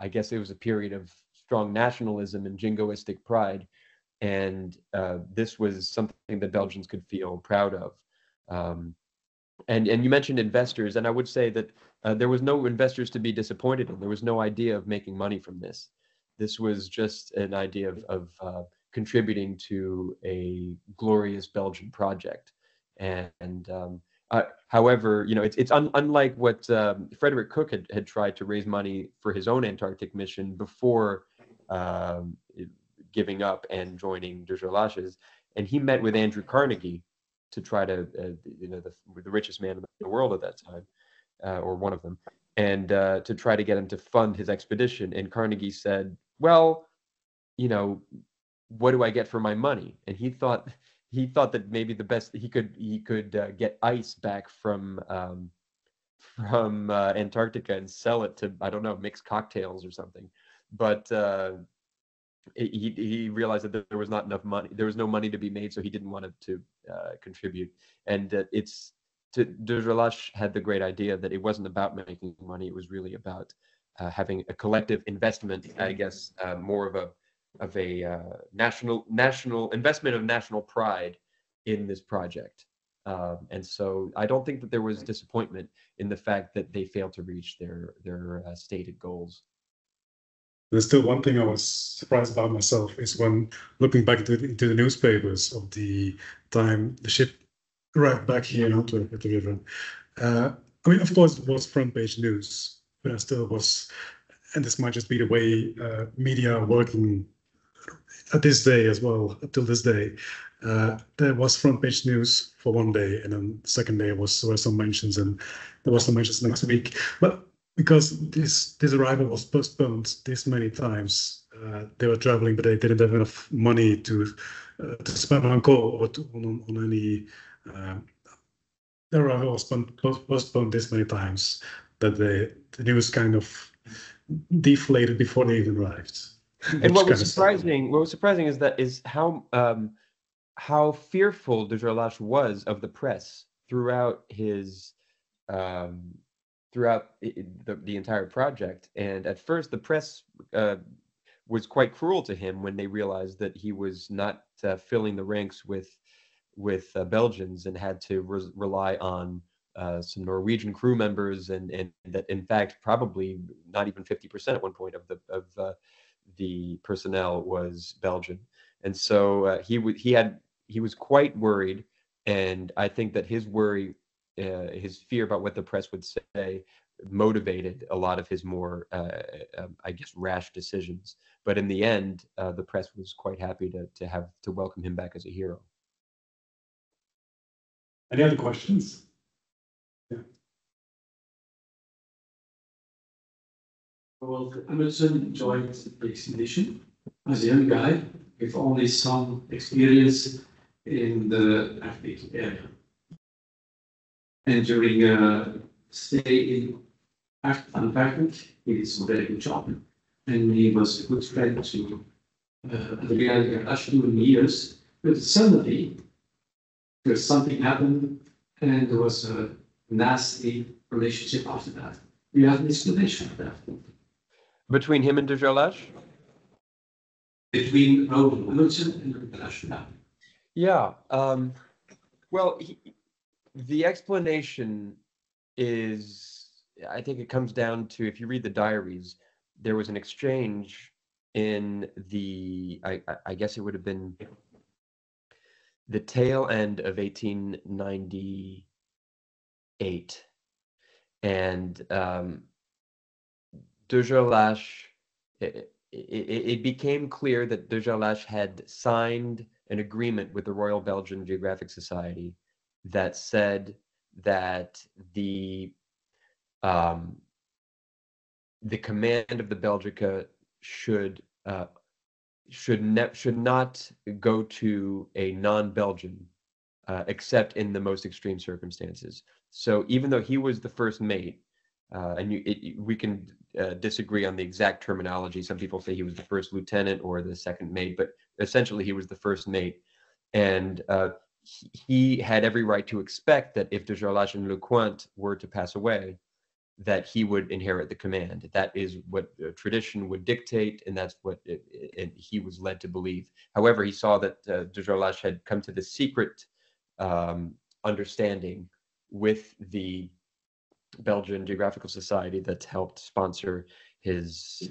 C: I guess it was a period of strong nationalism and jingoistic pride, and this was something that Belgians could feel proud of. And you mentioned investors, and I would say that there was no investors to be disappointed in. There was no idea of making money from this. This was just an idea of contributing to a glorious Belgian project. And however, it's unlike what Frederick Cook had tried to raise money for his own Antarctic mission before giving up and joining De Gerlache's, and he met with Andrew Carnegie to try to, the richest man in the world at that time, or one of them, and to try to get him to fund his expedition. And Carnegie said, "Well, what do I get for my money?" And he thought that maybe the best he could get ice back from Antarctica and sell it to, I don't know, mix cocktails or something. But he realized that there was not enough money. There was no money to be made, so he didn't want to contribute. And De Gerlache had the great idea that it wasn't about making money. It was really about having a collective investment. I guess more of a national investment of national pride in this project. And so I don't think that there was disappointment in the fact that they failed to reach their stated goals.
A: There's still one thing I was surprised about myself is when looking back into the newspapers of the time the ship arrived back here in Antwerp at the river. I mean, of course, it was front page news, but I still was, and this might just be the way media are working at this day as well, up till this day. There was front page news for one day, and then the second day there were some mentions, and there was some mentions next week. But because this arrival was postponed this many times, they were traveling, but they didn't have enough money to spend on coal or on any. The arrival was postponed this many times that the news kind of deflated before they even arrived.
C: And what was surprising is how fearful de Gerlache was of the press throughout his throughout the entire project. And at first, the press was quite cruel to him when they realized that he was not filling the ranks with Belgians and had to rely on some Norwegian crew members, and that in fact probably not even 50% at one point of the personnel was Belgian. And so he was quite worried, and I think that his worry, his fear about what the press would say, motivated a lot of his more, I guess, rash decisions. But in the end, the press was quite happy to welcome him back as a hero.
A: Any other questions? Yeah.
D: Well, Emerson joined the expedition as a young guy with only some experience in the Arctic area. And during a stay in Antarctica, he did some very good job. And he was a good friend to Adriaan in years. But suddenly, something happened, and there was a nasty relationship after that. You have an explanation for that?
C: Between him and de Gerlache?
D: Between Emerson and de Gerlache.
C: Yeah. Well, the explanation is, I think it comes down to, if you read the diaries, there was an exchange in I guess it would have been the tail end of 1898. And de Gerlache, it became clear that de Gerlache had signed an agreement with the Royal Belgian Geographic Society that said that the command of the Belgica should not go to a non-Belgian, except in the most extreme circumstances. So even though he was the first mate, and we can disagree on the exact terminology. Some people say he was the first lieutenant or the second mate, but essentially he was the first mate. And he had every right to expect that if de Gerlache and Lecointe were to pass away, that he would inherit the command. That is what tradition would dictate, and that's what he was led to believe. However, he saw that de Gerlache had come to the secret understanding with the Belgian Geographical Society that helped sponsor his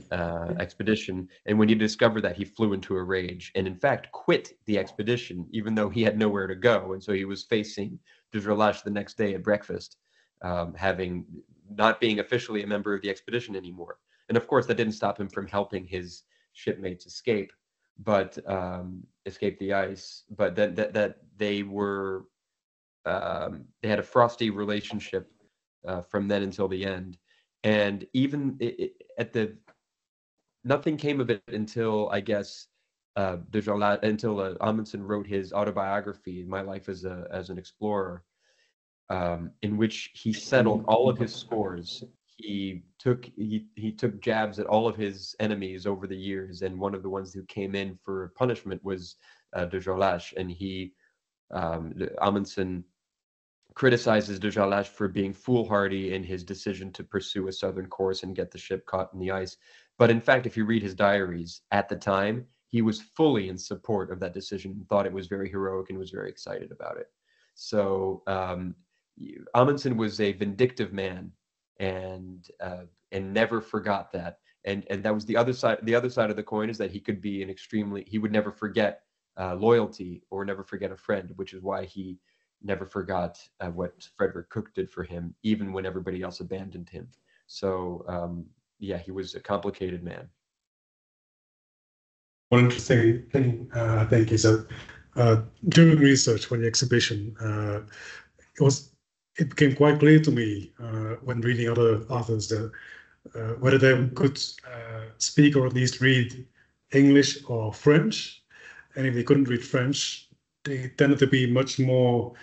C: expedition. And when he discovered that, he flew into a rage and in fact quit the expedition, even though he had nowhere to go. And so he was facing de Gerlache the next day at breakfast, having not being officially a member of the expedition anymore. And of course, that didn't stop him from helping his shipmates escape, but escape the ice. But that they were they had a frosty relationship from then until the end. And even nothing came of it until, I guess, until Amundsen wrote his autobiography, My Life as an Explorer, in which he settled all of his scores. He took jabs at all of his enemies over the years, and one of the ones who came in for punishment was de Gerlache, and Amundsen criticizes de Gerlache for being foolhardy in his decision to pursue a southern course and get the ship caught in the ice. But in fact, if you read his diaries at the time, he was fully in support of that decision, thought it was very heroic, and was very excited about it. So Amundsen was a vindictive man, and never forgot that. And that was the other side. The other side of the coin is that he could be he would never forget loyalty or never forget a friend, which is why he never forgot what Frederick Cook did for him, even when everybody else abandoned him. So yeah, he was a complicated man.
A: One interesting thing, I think, is that during research for the exhibition, it became quite clear to me when reading other authors that whether they could speak or at least read English or French, and if they couldn't read French, they tended to be much more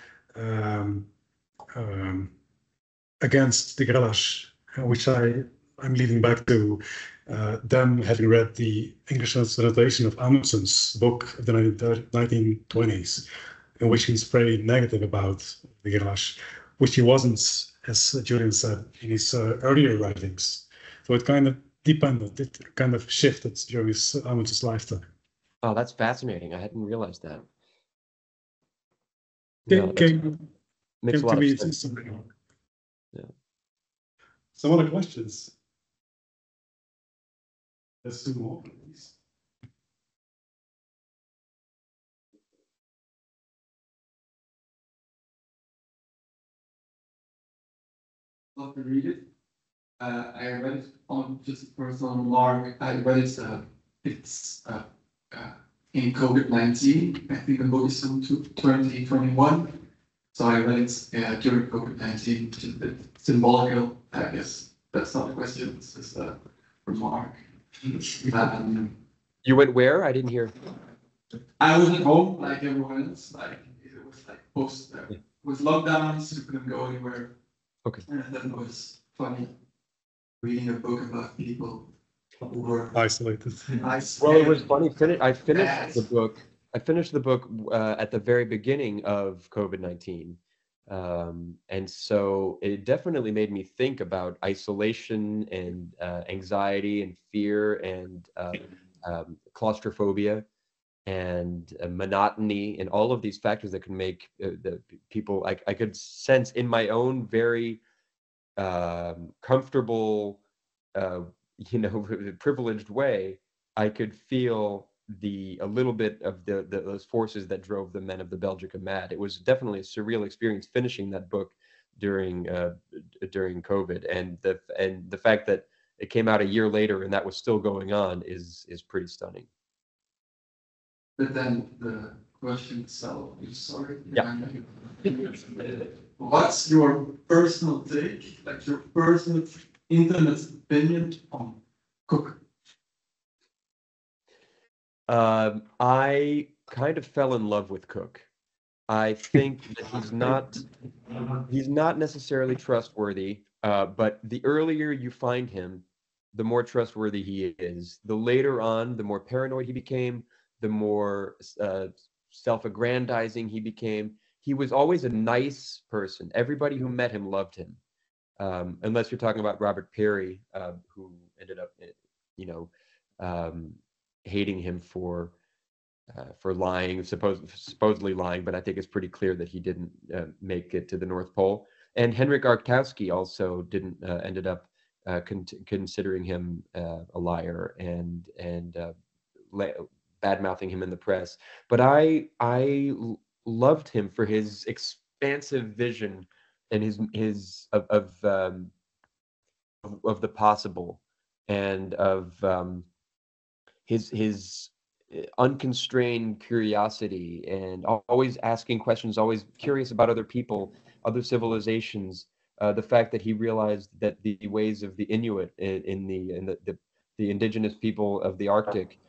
A: against de Gerlache, which I'm leading back to them having read the English translation of Amundsen's book of the 1920s, in which he's very negative about de Gerlache, which he wasn't, as Julian said, in his earlier writings. So it kind of depended, it kind of shifted during Amundsen's lifetime.
C: Oh, that's fascinating. I hadn't realized that.
A: Makes a lot of sense.
C: Yeah.
A: Some other questions? Let's do more, please.
D: Love to read it. I read it on just a personal remark. I read it. It's in COVID-19. I think the book is from 2021. So I read it during COVID-19, which is a bit symbolical, I guess. That's not a question, it's just a remark.
C: You went where? I didn't hear.
D: I was at home like everyone else. Like it was like post with lockdowns, you couldn't go anywhere.
C: Okay.
D: And I thought it was funny reading a book about people who were
A: isolated.
C: Well, it was funny. I finished the book. I finished the book at the very beginning of COVID-19. And so it definitely made me think about isolation and anxiety and fear and claustrophobia and monotony and all of these factors that can make the people, I could sense in my own very comfortable, privileged way, I could feel a little bit of those forces that drove the men of the Belgica mad. It was definitely a surreal experience finishing that book during COVID, and the fact that it came out a year later and that was still going on is pretty stunning.
D: But then the question itself, sorry.
C: Yeah.
D: What's your personal take, like your personal intimate opinion on Cook?
C: I kind of fell in love with Cook. I think that he's not necessarily trustworthy, but the earlier you find him, the more trustworthy he is. The later on, the more paranoid he became, the more self-aggrandizing he became. He was always a nice person. Everybody who met him loved him, unless you're talking about Robert Peary, who ended up, hating him for lying, supposedly lying, but I think it's pretty clear that he didn't make it to the North Pole. And Henryk Arctowski also didn't ended up considering him a liar and bad-mouthing him in the press. But I loved him for his expansive vision and his of the possible, and of his unconstrained curiosity, and always asking questions, always curious about other people, other civilizations. The fact that he realized that the ways of the Inuit in the indigenous people of the Arctic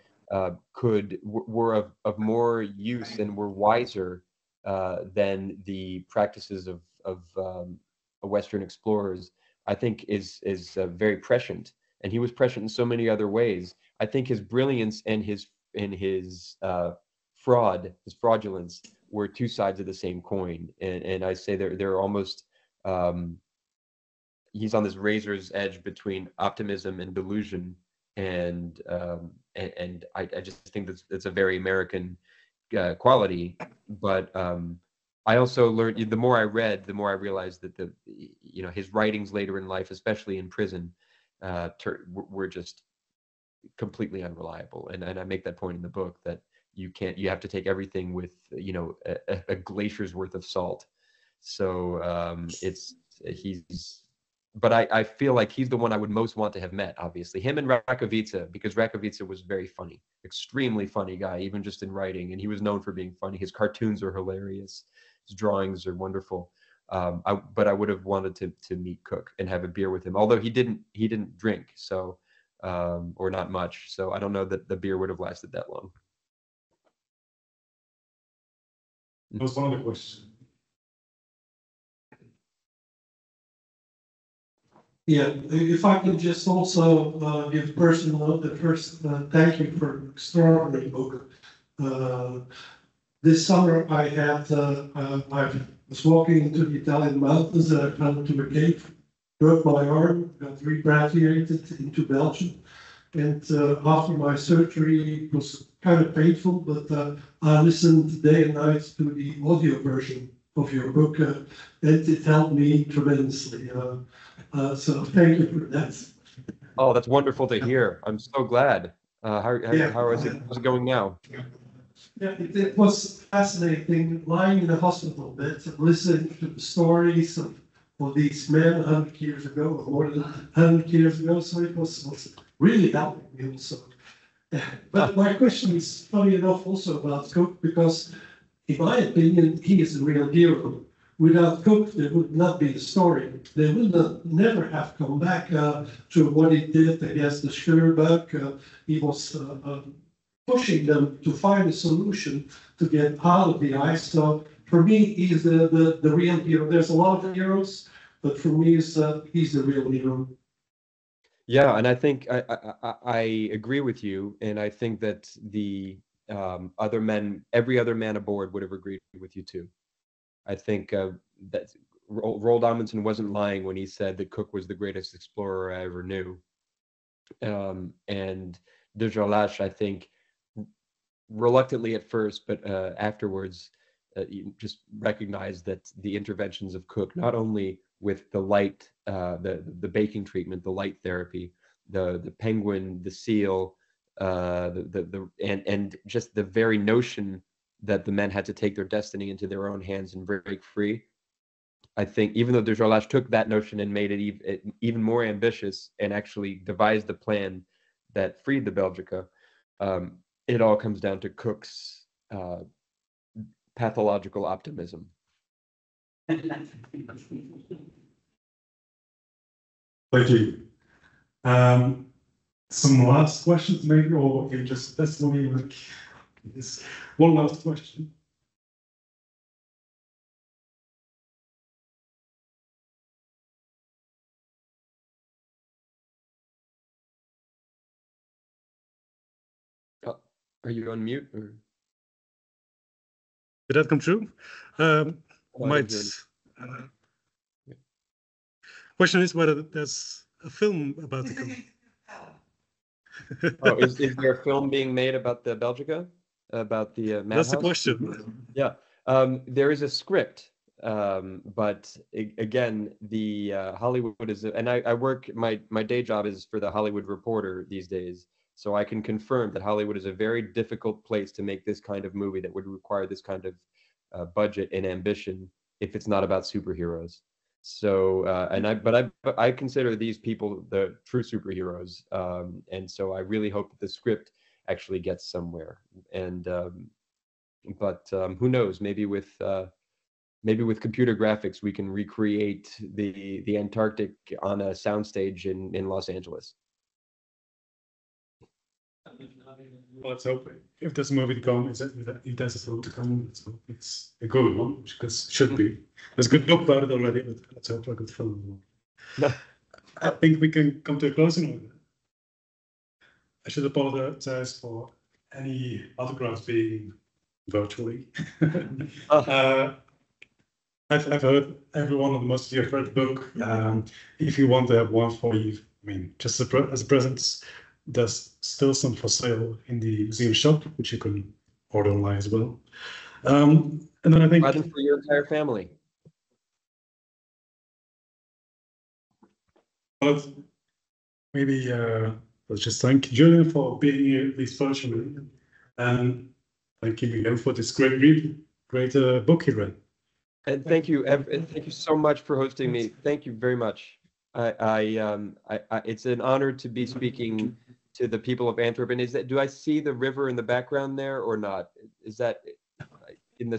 C: were of more use and were wiser than the practices of Western explorers, I think is very prescient. And he was prescient in so many other ways. I think his brilliance and his fraudulence were two sides of the same coin. And I say they're almost, he's on this razor's edge between optimism and delusion. And I just think that's a very American quality. But I also learned, the more I read, the more I realized that his writings later in life, especially in prison, were just completely unreliable. And I make that point in the book, that you have to take everything with a glacier's worth of salt. So but I feel like he's the one I would most want to have met, obviously. Him and Rakovica, because Rakovica was very funny, extremely funny guy, even just in writing. And he was known for being funny. His cartoons are hilarious. His drawings are wonderful. But I would have wanted to meet Cook and have a beer with him, although he didn't drink, so or not much. So I don't know that the beer would have lasted that long.
A: That was one of the questions.
E: Yeah, if I could just also give personal the first thank you for an extraordinary book. This summer I was walking into the Italian mountains and I fell into a cave, broke my arm, got repatriated into Belgium. And after my surgery, it was kind of painful, but I listened day and night to the audio version of your book, and it helped me tremendously. So thank you for that.
C: Oh, that's wonderful to hear. I'm so glad. How is it going now?
E: Yeah, it was fascinating lying in a hospital bed and listening to the stories of these men 100 years ago, or more than 100 years ago. So it was really helping me also. But my question is funny enough also about Cook, because in my opinion, he is a real hero. Without Cook, there would not be the story. They would never have come back to what he did against the Schurbach. He was pushing them to find a solution to get out of the ice. So for me, he's the real hero. There's a lot of heroes, but for me, he's the real hero.
C: Yeah, and I think I agree with you, and I think that the every other man aboard would have agreed with you too. I think that Roald Amundsen wasn't lying when he said that Cook was the greatest explorer I ever knew. And de Gerlache, I think, reluctantly at first, but afterwards, you just recognized that the interventions of Cook, not only with the light, the baking treatment, the light therapy, the penguin, the seal, and just the very notion that the men had to take their destiny into their own hands and break free. I think even though de Gerlache took that notion and made it even more ambitious and actually devised the plan that freed the Belgica, it all comes down to Cook's pathological optimism.
A: Thank you. Some last questions, maybe, or you just testimony like this. One last question.
C: Are you on mute? Or?
A: Did that come true? Might. Question is whether there's a film about the come.
C: Oh, is there a film being made about the Belgica? About the Madhouse?
A: That's the question.
C: Yeah, there is a script, but again, the Hollywood is, and I work, my day job is for the Hollywood Reporter these days, so I can confirm that Hollywood is a very difficult place to make this kind of movie that would require this kind of budget and ambition if it's not about superheroes. So, but I consider these people the true superheroes, and so I really hope that the script actually gets somewhere. And but who knows? Maybe with computer graphics, we can recreate the Antarctic on a soundstage in Los Angeles.
A: Well, let's hope if there's a movie to come, if there's a film to come, let's hope it's a good one, because it should be. There's a good book about it already, but let's hope for a good film. I think we can come to a closing. I should apologize for any autographs being virtually. I've heard everyone, and most of you have read the book. If you want to have one for you, I mean, just as a present, there's still some for sale in the museum shop, which you can order online as well. And then I think
C: buy them for your entire family.
A: Well, maybe let's just thank Julian for being here at least virtually, and thank you again for this great book he read.
C: And thank you so much for hosting me. Thank you very much. It's an honor to be speaking to the people of Antwerp. And do I see the river in the background there or not? Is that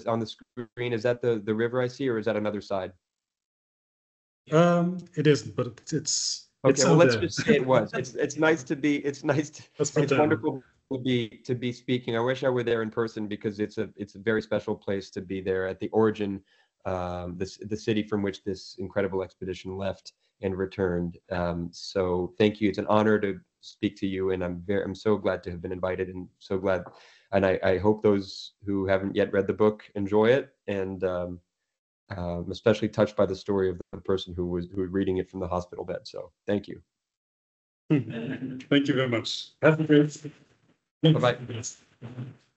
C: on the screen? Is that the river I see, or is that another side?
A: It isn't, but it's
C: okay. Well, let's just say it was. It's nice to be. It's wonderful to be speaking. I wish I were there in person, because it's a very special place to be there at the origin, the city from which this incredible expedition left and returned. So thank you. It's an honor to speak to you, and I'm so glad to have been invited, and so glad. And I hope those who haven't yet read the book enjoy it, and I'm especially touched by the story of the person who was reading it from the hospital bed. So thank you.
A: Thank you very much. Have a great.
C: Bye-bye.